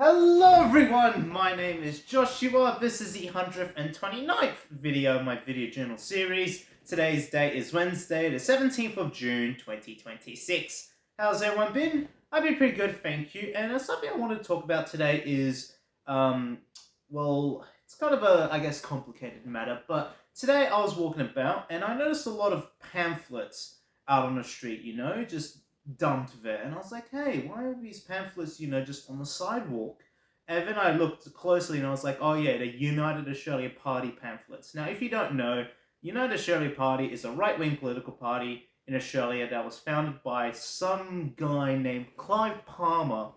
Hello everyone, my name is Joshua. This is the 129th video of my video journal series. Today's date is Wednesday, the 17th of June, 2026. How's everyone been? I've been pretty good, thank you. And something I want to talk about today is, well, it's kind of a, complicated matter. But today I was walking about and I noticed a lot of pamphlets out on the street, just dumped there. And I was like, hey, why are these pamphlets, just on the sidewalk? And then I looked closely and I was like, oh yeah, the United Australia Party pamphlets. Now, if you don't know, United Australia Party is a right-wing political party in Australia that was founded by some guy named Clive Palmer.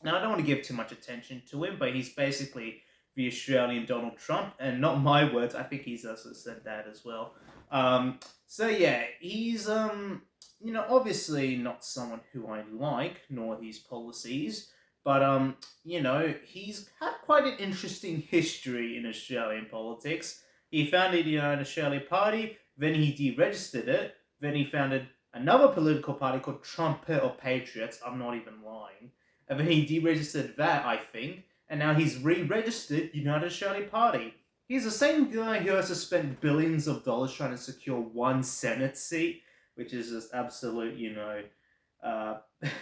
Now, I don't want to give too much attention to him, but he's basically the Australian Donald Trump, and not my words. I think he's also said that as well. So yeah, he's obviously not someone who I like, nor his policies, but he's had quite an interesting history in Australian politics. He founded the United Australia Party, then he deregistered it, then he founded another political party called Trumpet or Patriots. I'm not even lying. And then he deregistered that, I think, and now he's re-registered United Australia Party. He's the same guy who has to spend billions of dollars trying to secure one Senate seat, which is just absolute,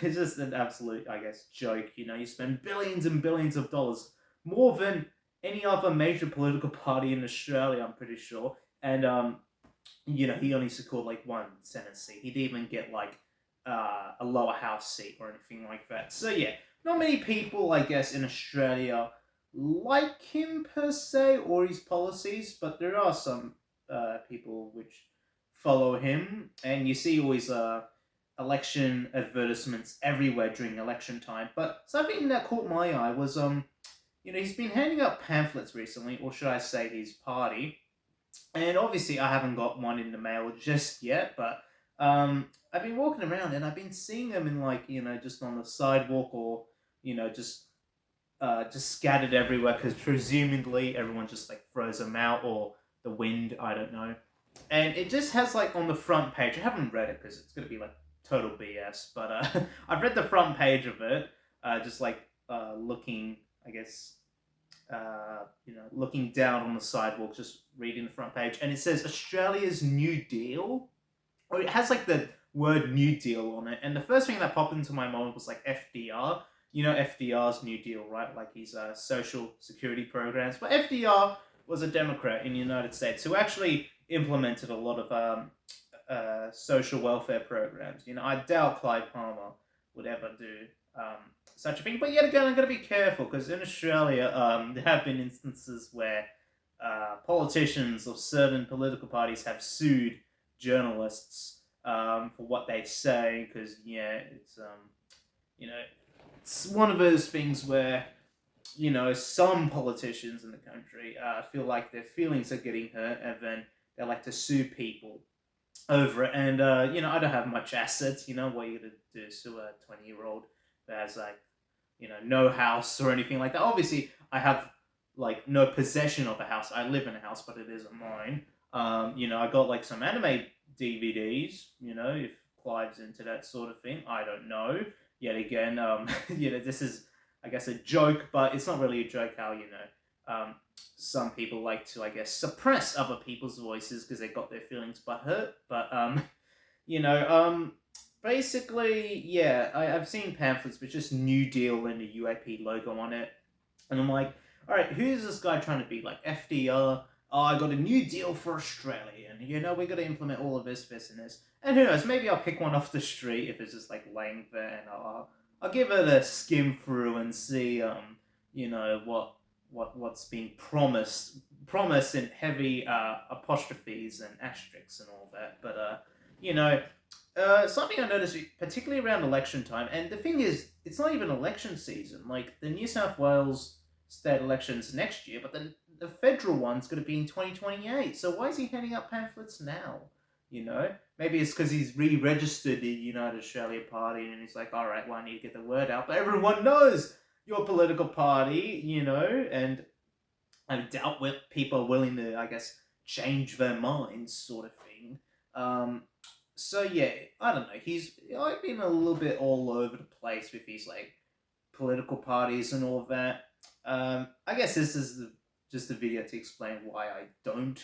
it's just an absolute, joke. You spend billions and billions of dollars, more than any other major political party in Australia, I'm pretty sure. And, he only secured like one Senate seat. He didn't even get like a lower house seat or anything like that. So yeah, not many people, I guess, in Australia like him per se or his policies, but there are some people which follow him, and you see always election advertisements everywhere during election time. But something that caught my eye was he's been handing out pamphlets recently, or should I say his party. And obviously I haven't got one in the mail just yet, but I've been walking around and I've been seeing them in like, just on the sidewalk or, just scattered everywhere because presumably everyone just like throws them out or the wind, I don't know. And it just has like on the front page, I haven't read it because it's going to be like total BS, but I've read the front page of it, just like looking, I guess, looking down on the sidewalk, just reading the front page, and it says Australia's New Deal, or it has like the word New Deal on it, and the first thing that popped into my mind was like FDR. FDR's New Deal, right? Like his social security programs. But FDR was a Democrat in the United States who actually implemented a lot of social welfare programs. I doubt Clive Palmer would ever do such a thing. But yet again, I'm going to be careful because in Australia, there have been instances where politicians of certain political parties have sued journalists for what they say because, it's one of those things where, some politicians in the country feel like their feelings are getting hurt and then they like to sue people over it. And, I don't have much assets. What are you going to do? Sue a 20-year-old that has, like, no house or anything like that. Obviously, I have, like, no possession of a house. I live in a house, but it isn't mine. I got, like, some anime DVDs, if Clive's into that sort of thing. I don't know. Yet again, this is, I guess, a joke, but it's not really a joke how, some people like to, I guess, suppress other people's voices because they got their feelings hurt. But, basically, yeah, I've seen pamphlets with just New Deal and the UAP logo on it. And I'm like, all right, who's this guy trying to be? Like FDR? Oh, I got a new deal for Australia, and we're going to implement all of this, and this. And who knows, maybe I'll pick one off the street if it's just like laying there, and I'll give it a skim through and see, what's being promised in heavy apostrophes and asterisks and all that. But something I noticed, particularly around election time, and the thing is, it's not even election season. Like the New South Wales state elections next year, but then the federal one's going to be in 2028. So why is he handing out pamphlets now? Maybe it's because he's re-registered the United Australia Party and he's like, all right, well, I need to get the word out. But everyone knows your political party, and I doubt people are willing to, I guess, change their minds sort of thing. So yeah, I don't know. I've been a little bit all over the place with his like political parties and all of that. I guess this is just a video to explain why I don't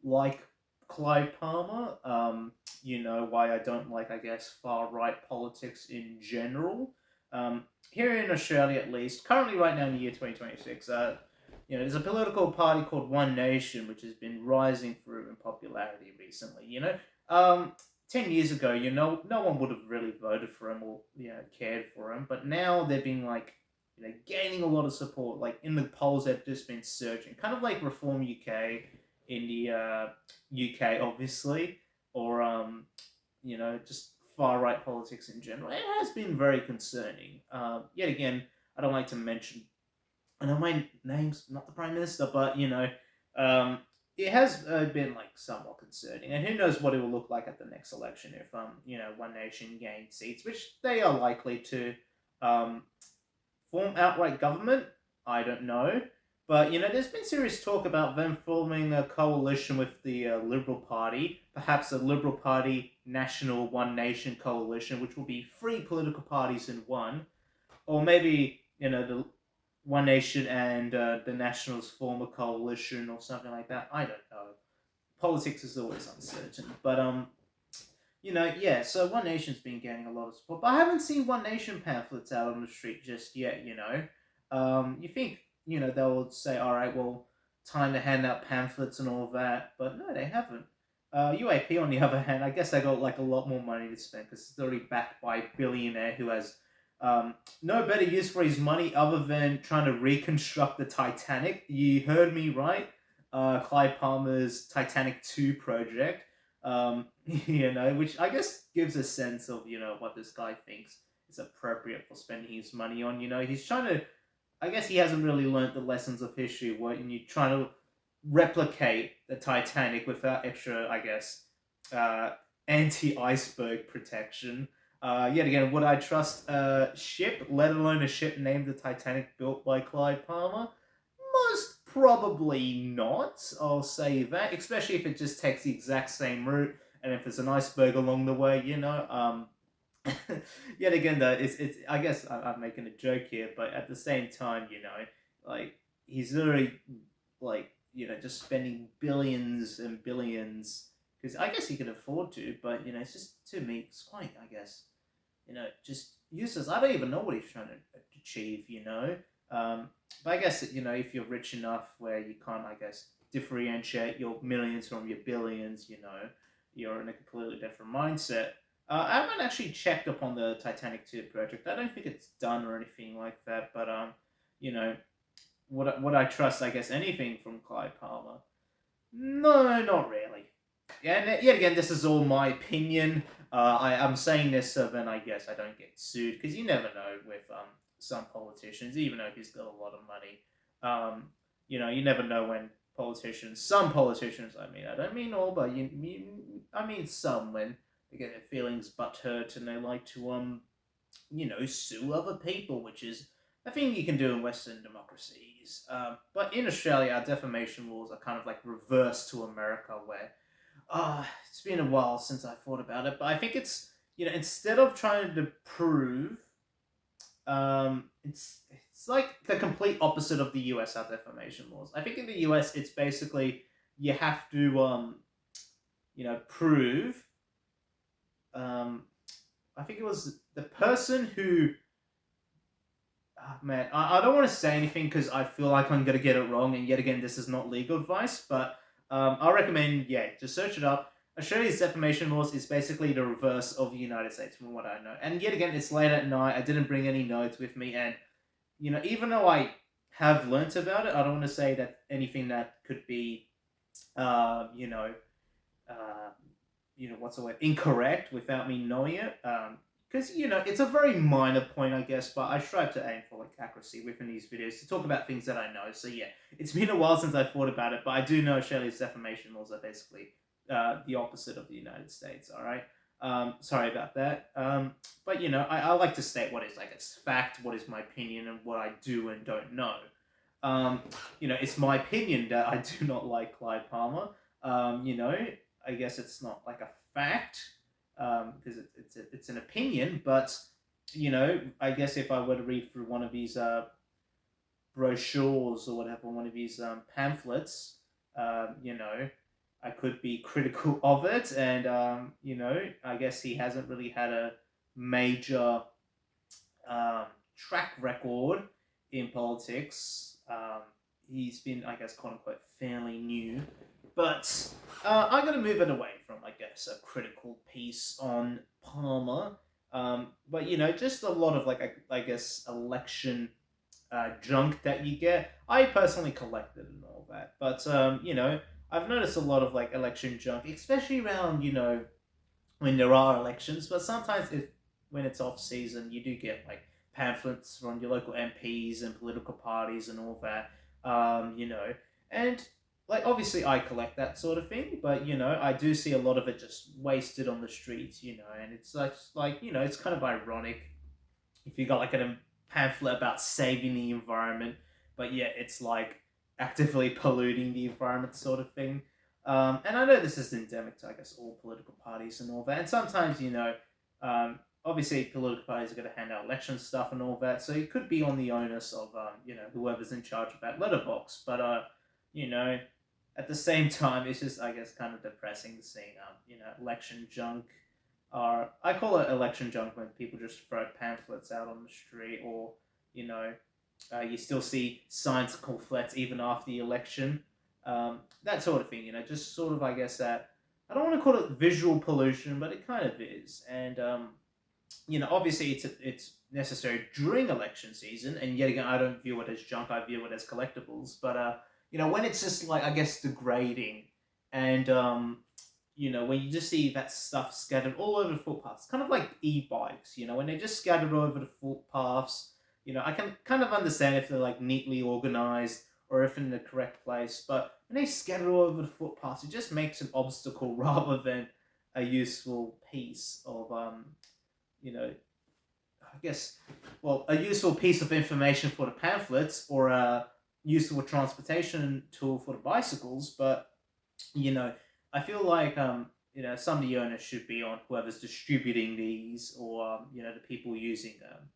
like Clive Palmer. Why I don't like, I guess, far-right politics in general. Here in Australia, at least, currently right now in the year 2026, there's a political party called One Nation, which has been rising through in popularity recently. 10 years ago, no one would have really voted for him or cared for him, but now they're being gaining a lot of support. Like in the polls, they've just been surging, kind of like Reform UK in the UK, obviously, or just far right politics in general. It has been very concerning. Yet again, I don't like to mention. I know my name's not the Prime Minister, but it has been somewhat concerning, and who knows what it will look like at the next election if One Nation gains seats, which they are likely to form outright government. I don't know, but there's been serious talk about them forming a coalition with the Liberal Party, perhaps a Liberal Party National One Nation coalition, which will be three political parties in one, or maybe the One Nation and the Nationals form a coalition or something like that. I don't know. Politics is always uncertain, but yeah. So One Nation's been gaining a lot of support, but I haven't seen One Nation pamphlets out on the street just yet. You think they would say, all right, well, time to hand out pamphlets and all that, but no, they haven't. UAP, on the other hand, I guess they got a lot more money to spend because it's already backed by a billionaire who has no better use for his money other than trying to reconstruct the Titanic. You heard me right. Clive Palmer's Titanic 2 project. Which I guess gives a sense of, what this guy thinks is appropriate for spending his money on. He's trying to, I guess he hasn't really learnt the lessons of history when you're trying to replicate the Titanic without extra, I guess, anti-iceberg protection. Yet again, would I trust a ship, let alone a ship named the Titanic, built by Clive Palmer? Most probably not, I'll say that, especially if it just takes the exact same route, and if there's an iceberg along the way, Yet again, though, it's I guess I'm making a joke here, but at the same time, he's literally, just spending billions and billions, because I guess he can afford to, but, it's just, to me, it's quite, I guess, just useless. I don't even know what he's trying to achieve, but I guess, if you're rich enough where you can't, I guess, differentiate your millions from your billions, you're in a completely different mindset. I haven't actually checked up on the Titanic 2 project. I don't think it's done or anything like that, but, would I trust, I guess, anything from Clive Palmer? No, not really. Yeah, and yet again, this is all my opinion. I'm saying this so then I guess I don't get sued, because you never know with some politicians, even though he's got a lot of money. You never know when some politicians, I don't mean all, but I mean some, when they get their feelings butthurt and they like to sue other people, which is a thing you can do in Western democracies. But in Australia, our defamation laws are kind of reversed to America, where it's been a while since I thought about it, but I think it's, instead of trying to prove, it's like the complete opposite of the US, our defamation laws. I think in the US, it's basically, you have to, prove, I think it was the person who, man, I don't want to say anything because I feel like I'm going to get it wrong, and yet again, this is not legal advice, but I recommend, just search it up. Australia's defamation laws is basically the reverse of the United States, from what I know. And yet again, it's late at night. I didn't bring any notes with me, and even though I have learnt about it, I don't want to say that anything that could be, what's the word, incorrect without me knowing it. Because, it's a very minor point, I guess, but I strive to aim for accuracy within these videos to talk about things that I know. So yeah, it's been a while since I thought about it, but I do know Australia's defamation laws are basically the opposite of the United States, alright? Sorry about that. But, I like to state what is, I guess, fact, what is my opinion, and what I do and don't know. It's my opinion that I do not like Clive Palmer. I guess it's not a fact, because it's an opinion, but I guess if I were to read through one of these brochures or whatever, one of these pamphlets, I could be critical of it. And, I guess he hasn't really had a major um, track record in politics. He's been, I guess, quote unquote, fairly new. But I'm going to move it away from, I guess, a critical piece on Palmer. But, just a lot of, like, I guess, election junk that you get. I personally collected and all that. But, I've noticed a lot of, like, election junk, especially around, when there are elections, but sometimes if when it's off season, you do get like pamphlets from your local MPs and political parties and all that. And like obviously I collect that sort of thing, but I do see a lot of it just wasted on the streets, and it's like it's kind of ironic if you got like a pamphlet about saving the environment, but yet it's like actively polluting the environment, sort of thing. And I know this is endemic to, I guess, all political parties and all that. And sometimes, obviously political parties are going to hand out election stuff and all that, so it could be on the onus of, whoever's in charge of that letterbox. But, you know, at the same time, it's just, I guess, kind of depressing seeing, election junk, or I call it election junk when people just throw pamphlets out on the street, or you know, you still see signs and pamphlets even after the election, that sort of thing. Just sort of I guess that I don't want to call it visual pollution, but it kind of is, and obviously it's necessary during election season, and yet again, I don't view it as junk. I view it as collectibles, but when it's just like I guess degrading, and when you just see that stuff scattered all over the footpaths, kind of like e-bikes, when they're just scattered all over the footpaths, I can kind of understand if they're like neatly organized or if in the correct place, but when they scatter all over the footpaths, it just makes an obstacle rather than a useful piece of, I guess, well, a useful piece of information for the pamphlets or a useful transportation tool for the bicycles, but I feel like some of the onus should be on whoever's distributing these, or the people using them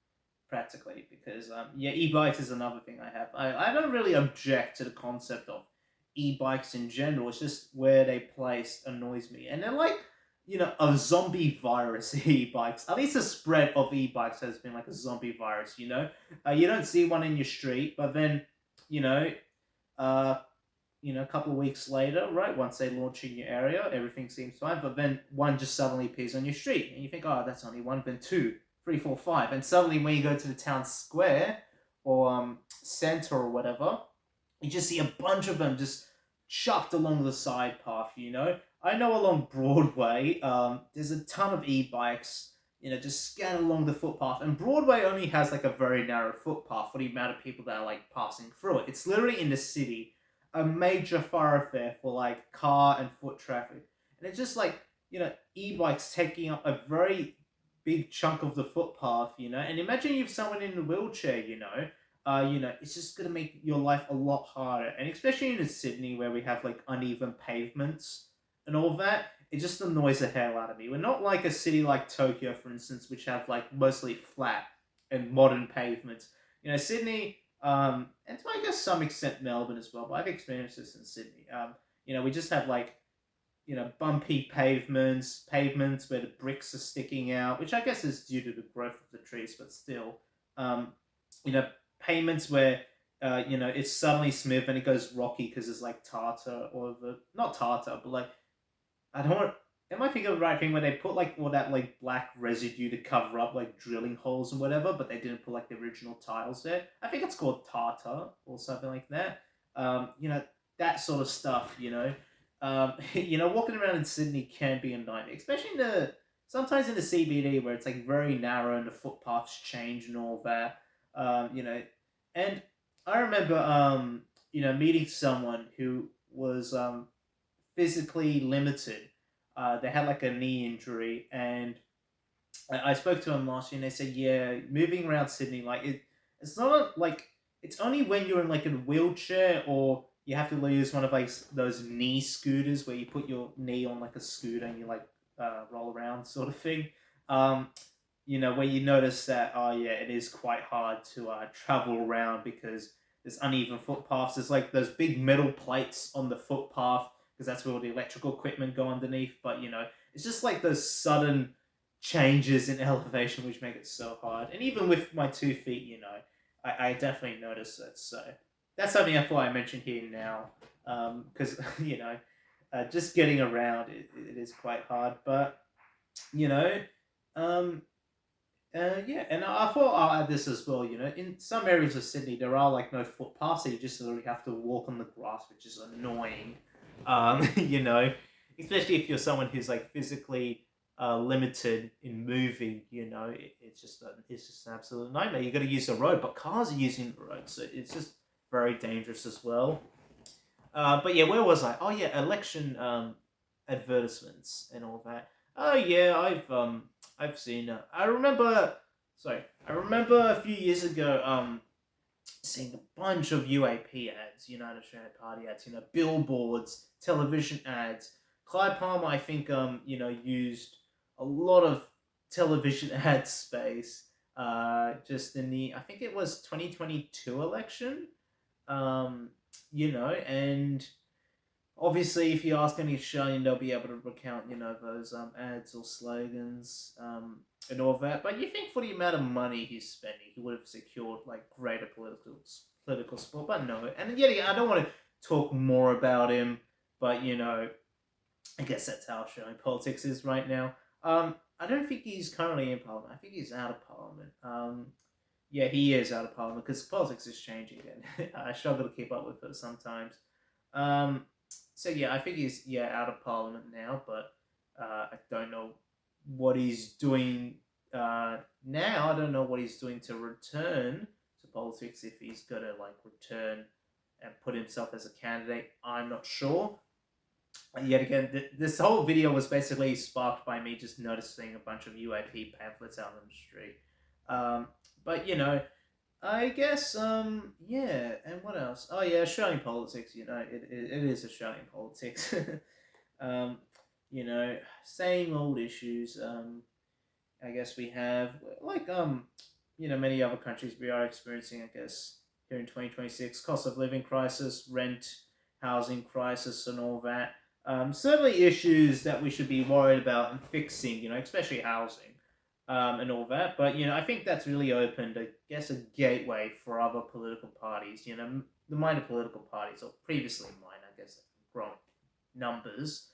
practically, because e-bikes is another thing I have. I don't really object to the concept of e-bikes in general. It's just where they placed annoys me, and they're like a zombie virus. E-bikes, at least the spread of e-bikes has been like a zombie virus. You don't see one in your street, but then you know uh a couple of weeks later, right, once they launch in your area, everything seems fine. But then one just suddenly appears on your street, and you think, oh, that's only one. Then two, three, four, five, and suddenly when you go to the town square or center or whatever, you just see a bunch of them just chucked along the side path. I know along Broadway, there's a ton of e-bikes. Just scattered along the footpath, and Broadway only has like a very narrow footpath for the amount of people that are like passing through it. It's literally in the city, a major thoroughfare for like car and foot traffic. And it's just like, e-bikes taking up a very big chunk of the footpath, and imagine you've someone in a wheelchair, it's just gonna make your life a lot harder. And especially in Sydney where we have like uneven pavements and all that, it just annoys the hell out of me. We're not like a city like Tokyo, for instance, which have like mostly flat and modern pavements. Sydney, and to I guess some extent Melbourne as well, but I've experienced this in Sydney. We just have like bumpy pavements where the bricks are sticking out, which I guess is due to the growth of the trees, but still, um, you know, pavements where it's suddenly smooth and it goes rocky because it's like tartar or the not tartar, but like I don't want. Am I thinking of the right thing where they put like all that like black residue to cover up like drilling holes and whatever, but they didn't put like the original tiles there? I think it's called tartar or something like that. That sort of stuff. Walking around in Sydney can be a nightmare, especially sometimes in the CBD where it's like very narrow and the footpaths change and all that. And I remember meeting someone who was physically limited. They had like a knee injury, and I spoke to them last year, and they said, "Yeah, moving around Sydney, like it's not like it's only when you're in like a wheelchair or you have to use one of like those knee scooters where you put your knee on like a scooter and you like roll around sort of thing. Um, where you notice that, oh yeah, it is quite hard to travel around because there's uneven footpaths. There's like those big metal plates on the footpath because that's where all the electrical equipment go underneath. But it's just like those sudden changes in elevation which make it so hard. And even with my 2 feet, I definitely notice it. So that's something I thought I mentioned here now, because just getting around it is quite hard. But you know, um, yeah, and I thought I'll add this as well. In some areas of Sydney, there are like no footpaths, so you just literally have to walk on the grass, which is annoying. You know, especially if you're someone who's like physically limited in moving. It's just an absolute nightmare. You got to use the road, but cars are using the road, so it's just very dangerous as well. But yeah, where was I? Oh yeah, election advertisements and all that. Oh yeah, I've seen. I remember a few years ago seeing a bunch of UAP ads, United Australia Party ads. Billboards, television ads. Clyde Palmer, I think, used a lot of television ad space. Just in the, I think it was 2022 election. Um, and obviously, if you ask any Australian, they'll be able to recount, those ads or slogans, and all that. But you think for the amount of money he's spending, he would have secured like greater political support. But no, and yet again, I don't want to talk more about him, but I guess that's how Australian politics is right now. I don't think he's currently in Parliament. I think he's out of Parliament. Yeah, he is out of Parliament because politics is changing again. I struggle to keep up with it sometimes. Um, so yeah, I think he's out of Parliament now, but I don't know what he's doing now. I don't know what he's doing to return to politics, if he's gonna like return and put himself as a candidate. I'm not sure. Yet again, this whole video was basically sparked by me just noticing a bunch of UAP pamphlets out on the street. But I guess yeah, and what else? Oh yeah, Australian politics. It is Australian politics. um, same old issues. I guess we have like many other countries we are experiencing. I guess here in 2026, cost of living crisis, rent, housing crisis, and all that. Certainly issues that we should be worried about and fixing. Especially housing. And all that. But I think that's really opened, I guess, a gateway for other political parties. The minor political parties, or previously minor, I guess, grown numbers,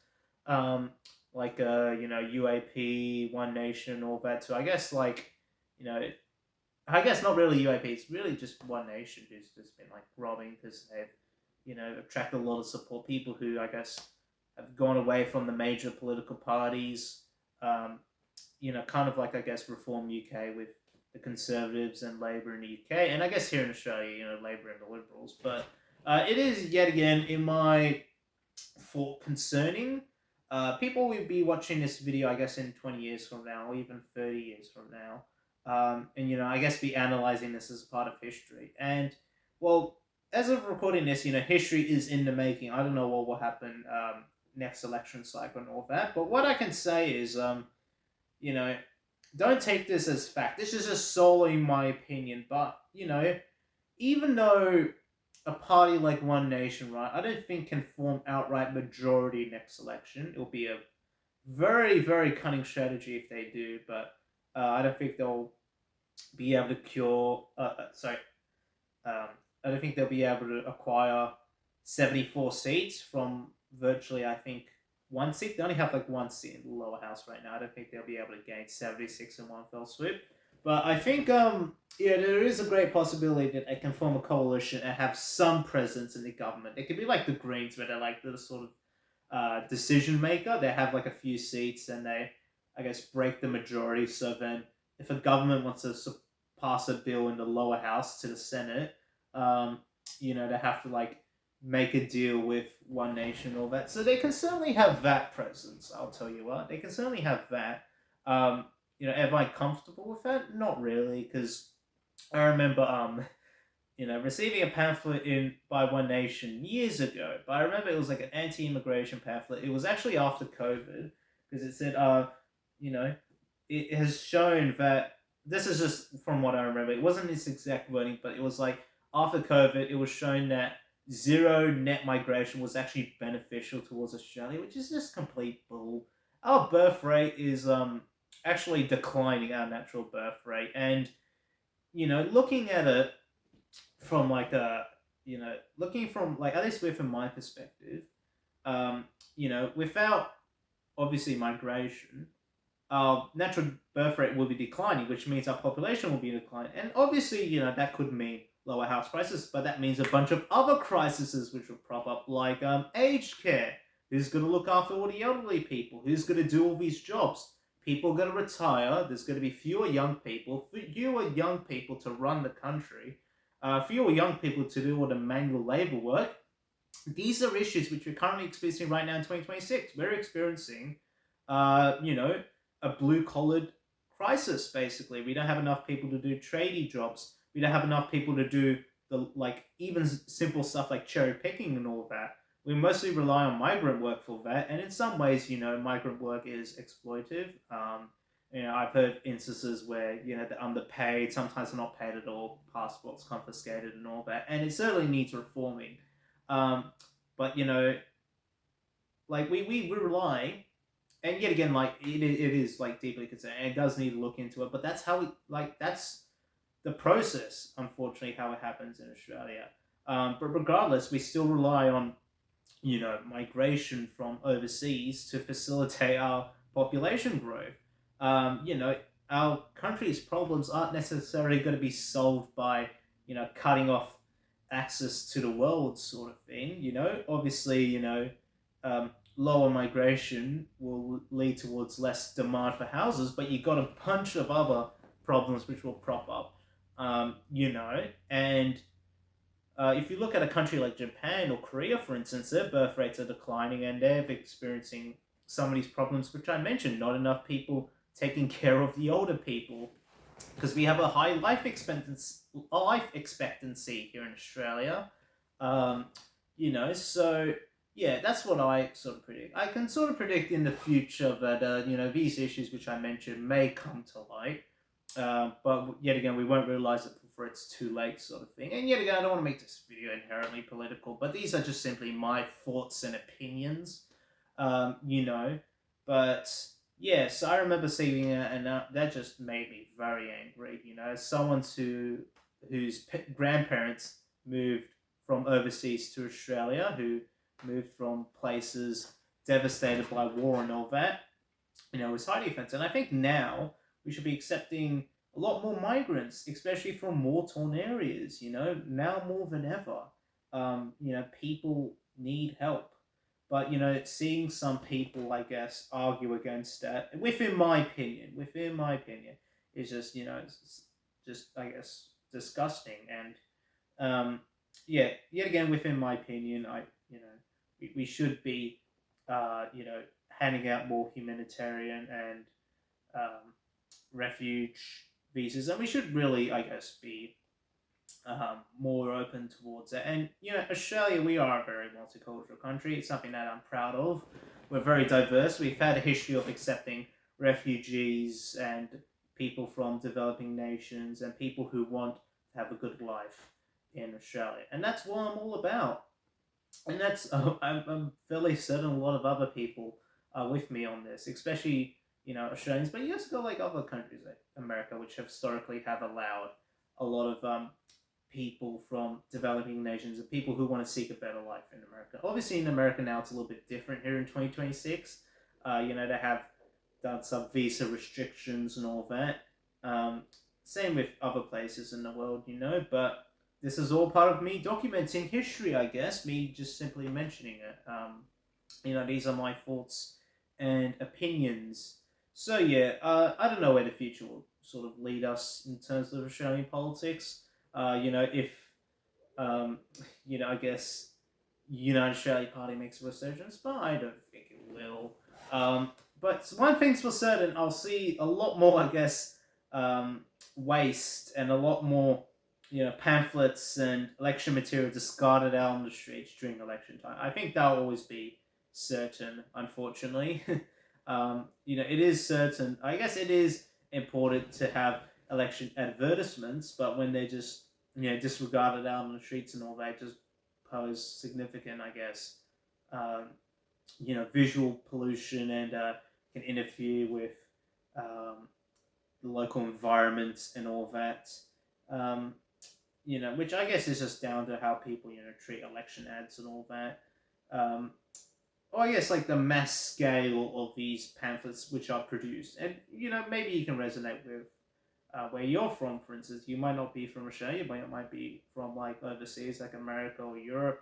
like UAP, One Nation, all that. So I guess I guess not really UAP. It's really just One Nation who's just been like growing because they've attracted a lot of support. People who I guess have gone away from the major political parties. Kind of like I guess Reform UK with the Conservatives and Labour in the UK, and I guess here in Australia, Labour and the Liberals. But it is yet again in my thought concerning. People will be watching this video, I guess, in 20 years from now, or even 30 years from now, and I guess be analysing this as part of history. And well, as of recording this, history is in the making. I don't know what will happen next election cycle and all that, but what I can say is you know, don't take this as fact. This is just solely my opinion. But, even though a party like One Nation, right, I don't think can form outright majority next election. It'll be a very, very cunning strategy if they do. But I don't think they'll be able to cure. I don't think they'll be able to acquire 74 seats from virtually, I think, one seat. They only have like one seat in the lower house right now. I don't think they'll be able to gain 76 in one fell swoop. But I think, there is a great possibility that they can form a coalition and have some presence in the government. It could be like the Greens, where they're like the sort of decision maker. They have like a few seats and they, I guess, break the majority. So then, if a government wants to pass a bill in the lower house to the Senate, they have to like make a deal with One Nation and all that. So they can certainly have that presence, I'll tell you what. They can certainly have that. Am I comfortable with that? Not really, because I remember, receiving a pamphlet by One Nation years ago. But I remember it was like an anti-immigration pamphlet. It was actually after COVID, because it said, it has shown that this is just from what I remember. It wasn't this exact wording, but it was like after COVID, it was shown that zero net migration was actually beneficial towards Australia, which is just complete bull. Our birth rate is actually declining, our natural birth rate, and looking at it from like a looking from like at least within my perspective, without obviously migration, our natural birth rate will be declining, which means our population will be declining. And obviously, that could mean lower house prices, but that means a bunch of other crises which will prop up, like aged care. Who's going to look after all the elderly people? Who's going to do all these jobs? People are going to retire. There's going to be fewer young people to run the country, fewer young people to do all the manual labor work. These are issues which we're currently experiencing right now in 2026. We're experiencing, a blue collared crisis. Basically, we don't have enough people to do tradie jobs. We don't have enough people to do the like even simple stuff like cherry picking and all that. We mostly rely on migrant work for that, and in some ways, migrant work is exploitive. I've heard instances where they're underpaid, sometimes they're not paid at all, passports confiscated, and all that, and it certainly needs reforming. But like we rely, and yet again, like it is like deeply concerned, and it does need to look into it. But that's how that's the process, unfortunately, how it happens in Australia. But regardless, we still rely on migration from overseas to facilitate our population growth. Our country's problems aren't necessarily going to be solved by cutting off access to the world, sort of thing. Obviously, lower migration will lead towards less demand for houses, but you got a bunch of other problems which will prop up. And if you look at a country like Japan or Korea, for instance, their birth rates are declining, and they're experiencing some of these problems which I mentioned. Not enough people taking care of the older people, because we have a high life expectancy here in Australia. So yeah, that's what I sort of predict. I can sort of predict in the future that these issues which I mentioned may come to light, but yet again we won't realize it before it's too late, sort of thing. And yet again, I don't want to make this video inherently political, but these are just simply my thoughts and opinions. But yes, I remember seeing it, and that just made me very angry. As someone whose grandparents moved from overseas to Australia, who moved from places devastated by war and all that, it was highly offensive. And I think now we should be accepting a lot more migrants, especially from war-torn areas. Now more than ever, people need help. But seeing some people, I guess, argue against that, within my opinion, is just it's just I guess disgusting. And yet again, within my opinion, we should be handing out more humanitarian and refuge visas, and we should really, I guess, be more open towards it. And Australia, we are a very multicultural country. It's something that I'm proud of. We're very diverse. We've had a history of accepting refugees and people from developing nations and people who want to have a good life in Australia, and that's what I'm all about. And that's I'm fairly certain a lot of other people are with me on this, especially Australians. But you also got like other countries like America, which have historically have allowed a lot of people from developing nations and people who want to seek a better life in America. Obviously, in America now it's a little bit different here in 2026. They have done some visa restrictions and all that. Same with other places in the world, but this is all part of me documenting history, I guess, me just simply mentioning it. These are my thoughts and opinions. So yeah, I don't know where the future will sort of lead us in terms of Australian politics. If I guess United Australia Party makes a resurgence, but I don't think it will. But one thing's for certain, I'll see a lot more, I guess, waste and a lot more, pamphlets and election material discarded out on the streets during election time. I think that'll always be certain, unfortunately. It is certain. I guess it is important to have election advertisements, but when they're just disregarded out on the streets and all that, just pose significant, I guess, um, visual pollution and can interfere with um, the local environment and all that. Um, which I guess is just down to how people treat election ads and all that. Um, or I guess like the mass scale of these pamphlets which are produced, and maybe you can resonate with where you're from. For instance, you might not be from Australia, but you might be from like overseas, like America or Europe.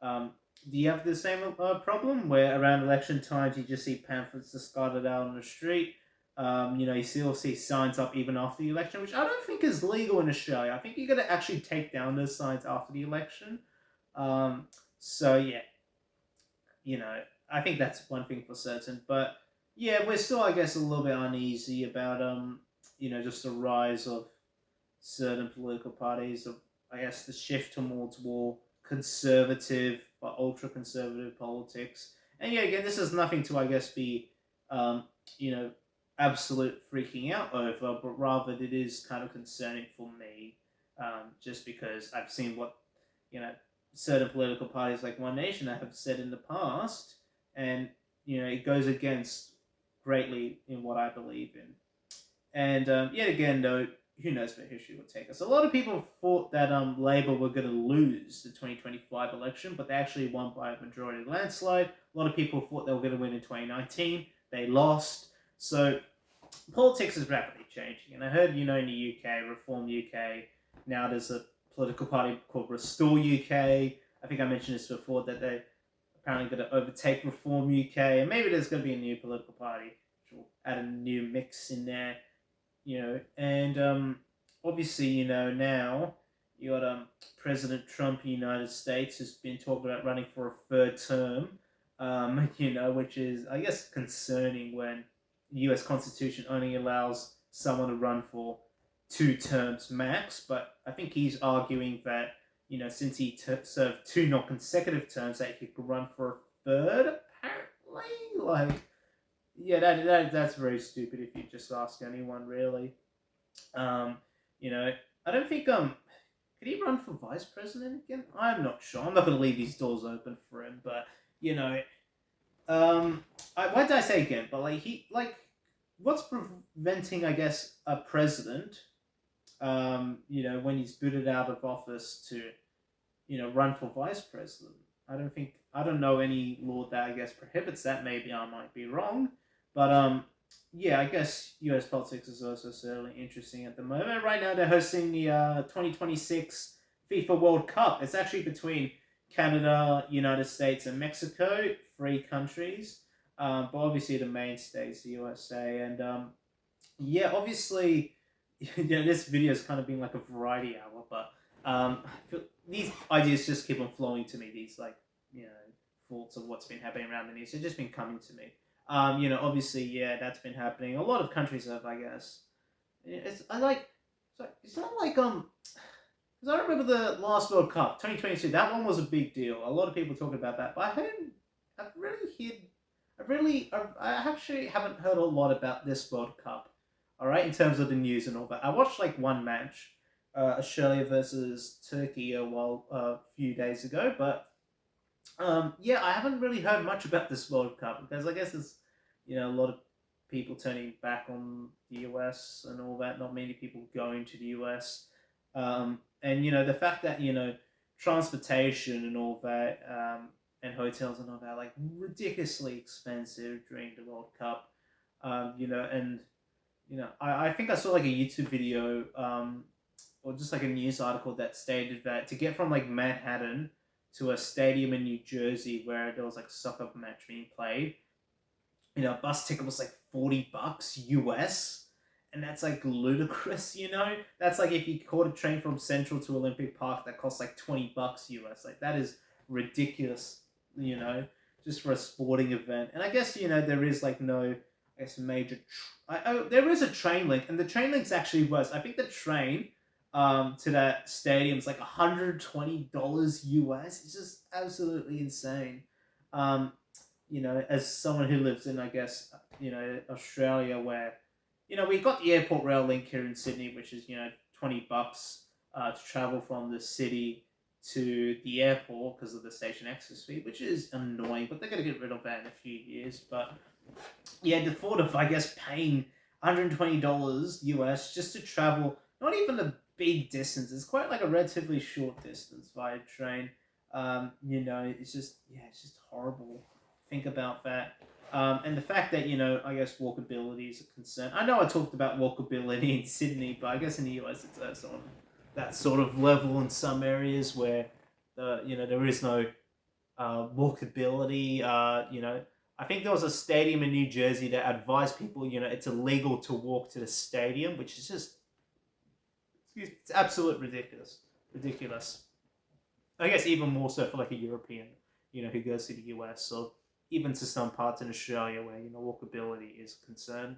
Um, do you have the same problem where around election times you just see pamphlets discarded out on the street? You still see signs up even after the election, which I don't think is legal in Australia. I think you got to actually take down those signs after the election. So yeah, I think that's one thing for certain. But yeah, we're still, I guess, a little bit uneasy about just the rise of certain political parties. Of I guess the shift towards more conservative but ultra conservative politics. And yeah, again, this is nothing to I guess be you know absolute freaking out over, but rather it is kind of concerning for me, just because I've seen what you know certain political parties like One Nation have said in the past, and it goes against greatly in what I believe in. And yet again, though, who knows where history will take us? A lot of people thought that Labour were going to lose the 2025 election, but they actually won by a majority landslide. A lot of people thought they were going to win in 2019. They lost. So politics is rapidly changing. And I heard, in the UK, Reform UK, now there's a political party called Restore UK. I think I mentioned this before, that they apparently going to overtake Reform UK. And maybe there's going to be a new political party, which will add a new mix in there. And obviously, now you got President Trump of the United States who's been talking about running for a third term, which is, I guess, concerning when the US Constitution only allows someone to run for 2 terms max. But I think he's arguing that, since he served 2 not consecutive terms, that he could run for a third, apparently. Like, yeah, that's very stupid if you just ask anyone, really. I don't think could he run for vice president again? I'm not sure. I'm not going to leave these doors open for him, but why did I say again? But what's preventing, I guess, a president, when he's booted out of office to, run for vice president? I don't know any law that I guess prohibits that. Maybe I might be wrong. But yeah, I guess U.S. politics is also certainly interesting at the moment. Right now, they're hosting the 2026 FIFA World Cup. It's actually between Canada, United States, and Mexico, 3 countries. But obviously, the mainstay is the USA. And yeah, obviously, this video has kind of been like a variety hour, but these ideas just keep on flowing to me. These thoughts of what's been happening around the news. They've just been coming to me. Obviously, yeah, that's been happening. A lot of countries have, I guess. It's not like because I remember the last World Cup, 2022. That one was a big deal. A lot of people talking about that, but I actually haven't heard a lot about this World Cup. All right, in terms of the news and all that. I watched like one match, Australia versus Turkey, a few days ago, but yeah, I haven't really heard much about this World Cup because I guess it's a lot of people turning back on the US and all that. Not many people going to the US, and the fact that transportation and all that, and hotels and all that, like ridiculously expensive during the World Cup. And I think I saw like a YouTube video, or just like a news article that stated that to get from like Manhattan to a stadium in New Jersey where there was like a soccer match being played, a bus ticket was like $40 US, and that's like ludicrous. That's like if you caught a train from Central to Olympic Park, that costs like $20 US. Like that is ridiculous, just for a sporting event. And I guess there is like no, I guess, major. There is a train link, and the train link's actually worse. I think the train to that stadium is like $120 US. It's just absolutely insane. As someone who lives in, I guess, Australia, where, we got the airport rail link here in Sydney, which is, $20 to travel from the city to the airport because of the station access fee, which is annoying, but they're going to get rid of that in a few years. But yeah, the thought of, I guess, paying $120 US just to travel, not even a big distance, it's quite like a relatively short distance via train. It's just horrible. Think about that. And the fact that, I guess walkability is a concern. I know I talked about walkability in Sydney, but I guess in the US it's on that sort of level in some areas where there is no walkability. I think there was a stadium in New Jersey that advised people, it's illegal to walk to the stadium, which is just, it's absolute ridiculous. I guess even more so for like a European, who goes to the US, or even to some parts in Australia where, walkability is a concern.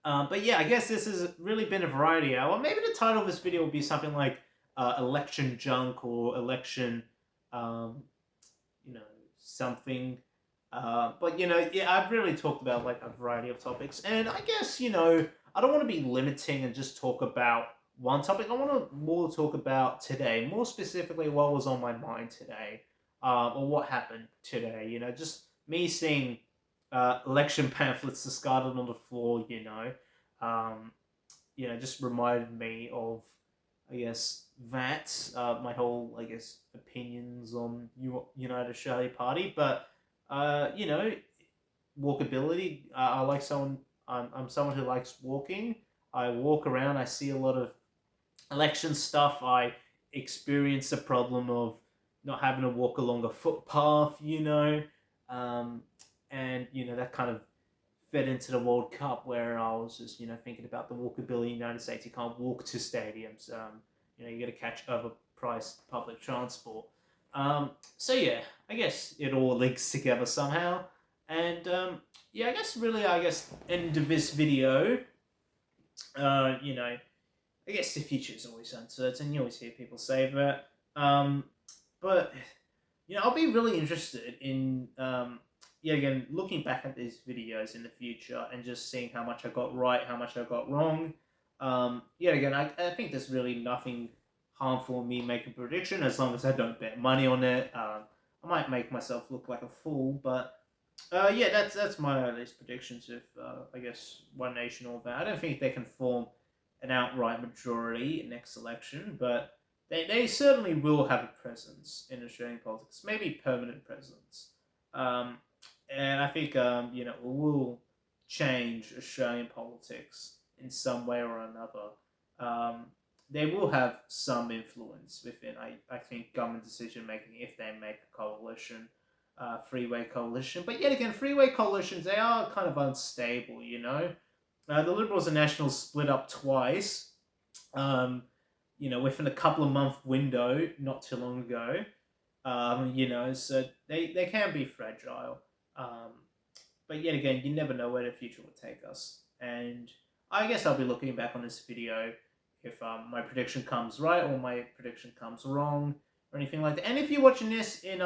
But yeah, I guess this has really been a variety hour. Maybe the title of this video will be something like election junk, or election, something. But yeah, I've really talked about like a variety of topics, and I guess I don't want to be limiting and just talk about one topic. I want to more talk about today, more specifically what was on my mind today, or what happened today. Just me seeing election pamphlets discarded on the floor. Just reminded me of, I guess, that my whole, I guess, opinions on United Australia Party. But walkability. I like someone. I'm someone who likes walking. I walk around. I see a lot of election stuff. I experience the problem of not having to walk along a footpath. And that kind of fed into the World Cup, where I was just thinking about the walkability in the United States. You can't walk to stadiums. You got to catch overpriced public transport. So yeah, I guess it all links together somehow. And yeah, I guess end of this video. I guess the future is always uncertain. You always hear people say that. But I'll be really interested in again, looking back at these videos in the future and just seeing how much I got right, how much I got wrong. Again, I think there's really nothing harmful in me making a prediction, as long as I don't bet money on it. I might make myself look like a fool, but that's my latest predictions of I guess One Nation, all that. I don't think they can form an outright majority next election, but they certainly will have a presence in Australian politics, maybe permanent presence. And I think it will change Australian politics in some way or another. They will have some influence within, I think, government decision making if they make a coalition, freeway coalition. But yet again, freeway coalitions, they are kind of unstable. The Liberals and Nationals split up twice. Within a couple of month window, not too long ago. So they can be fragile. But yet again, you never know where the future will take us. And I guess I'll be looking back on this video if my prediction comes right or my prediction comes wrong or anything like that. And if you're watching this in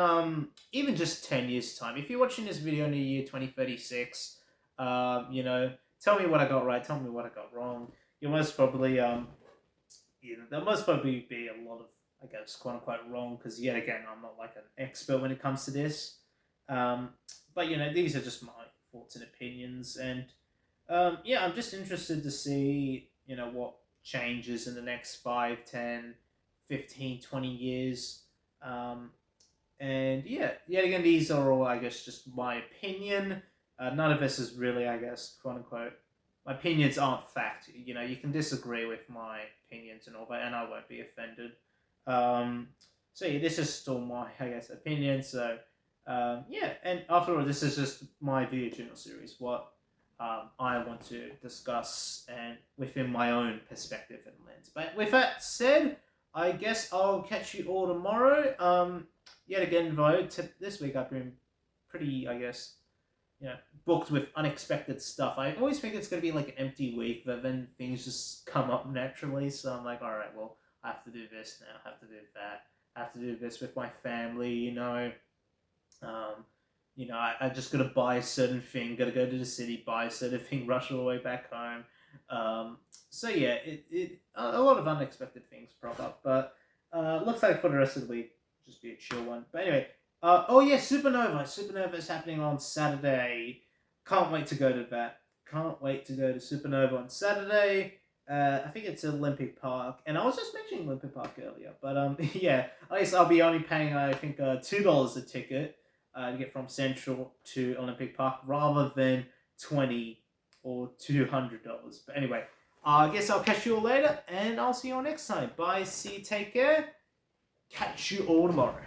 even just 10 years' time, if you're watching this video in the year 2036, tell me what I got right, tell me what I got wrong. You'll most probably, there'll most probably be a lot of, I guess, quote unquote wrong, because yet again, I'm not like an expert when it comes to this. But these are just my thoughts and opinions, and I'm just interested to see what changes in the next 5, 10, 15, 20 years. And yet again, these are all, I guess, just my opinion. None of this is really, I guess, quote unquote, my opinions aren't fact. You can disagree with my opinions and all that, and I won't be offended. So yeah, this is still my, I guess, opinion. So and after all, this is just my video journal series, what I want to discuss, and within my own perspective and lens. But with that said, I guess I'll catch you all tomorrow. Yet again, though, this week I've been pretty, I guess, booked with unexpected stuff. I always think it's going to be like an empty week, but then things just come up naturally. So I'm like, all right, well, I have to do this now, I have to do that, I have to do this with my family, I just gotta buy a certain thing, gotta go to the city, buy a certain thing, rush all the way back home. So yeah, a lot of unexpected things prop up, but looks like for the rest of the week, just be a chill one. But anyway, oh yeah, Supernova. Supernova is happening on Saturday. Can't wait to go to that. Can't wait to go to Supernova on Saturday. I think it's Olympic Park, and I was just mentioning Olympic Park earlier, but yeah, I guess I'll be only paying I think $2 a ticket to get from Central to Olympic Park rather than $20 or $200. But anyway, I guess I'll catch you all later, and I'll see you all next time. Bye, see you, take care, catch you all tomorrow.